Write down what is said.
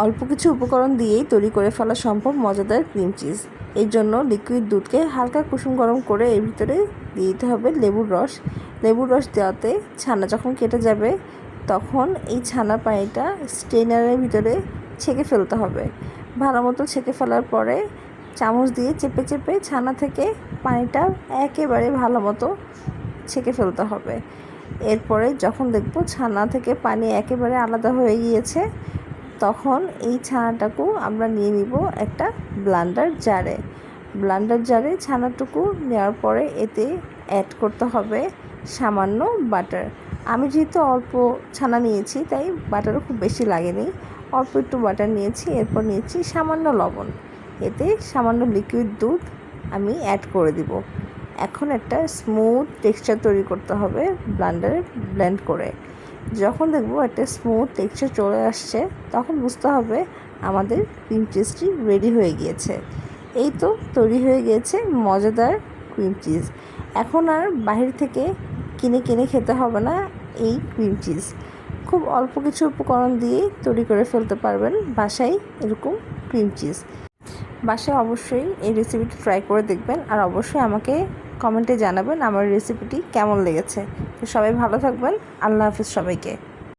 অল্প কিছু উপকরণ দিয়েই তৈরি করে ফেলা সম্ভব মজাদার ক্রিম চিজ। এই জন্য লিকুইড দুধকে হালকা কুসুম গরম করে এর ভিতরে দিয়ে দিতে হবে লেবুর রস। লেবুর রস দেওয়াতে ছানা যখন কেটে যাবে তখন এই ছানার পানিটা স্ট্রেনারের ভিতরে ছেঁকে ফেলতে হবে। ভালো মতো ছেঁকে ফেলার পরে চামচ দিয়ে চেপে চেপে ছানা থেকে পানিটা একেবারে ভালো মতো ছেঁকে ফেলতে হবে। এরপরে যখন দেখব ছানা থেকে পানি একেবারে আলাদা হয়ে গিয়েছে তখন এই ছানাটাকে আমরা নিয়ে নিব একটা ব্লেন্ডার জারে ছানাটুকু নেওয়ার পরে এতে অ্যাড করতে হবে সামান্য বাটার। আমি যেহেতু অল্প ছানা নিয়েছি তাই বাটারও খুব বেশি লাগেনি, অল্প একটু বাটার নিয়েছি। এরপর নিয়েছি সামান্য লবণ, এতে সামান্য লিকুইড দুধ আমি অ্যাড করে দিব। এখন একটা স্মুথ টেক্সচার তৈরি করতে হবে ব্লেন্ডারে ব্লেন্ড করে। যখন দেখবো একটা স্মুথ টেক্সচার চলে আসছে তখন বুঝতে হবে আমাদের ক্রিম চিজটি রেডি হয়ে গিয়েছে। এই তো তৈরি হয়ে গিয়েছে মজাদার ক্রিম চিজ। এখন আর বাহির থেকে কিনে খেতে হবে না এই ক্রিম চিজ। খুব অল্প কিছু উপকরণ দিয়েই তৈরি করে ফেলতে পারবেন বাসায় এরকম ক্রিম চিজ। বাসায় অবশ্যই এই রেসিপিটি ট্রাই করে দেখবেন আর অবশ্যই আমাকে কমেন্টে জানাবেন আমার রেসিপিটি কেমন লেগেছে। তো সবাই ভালো থাকবেন। আল্লাহ হাফিজ সবাইকে।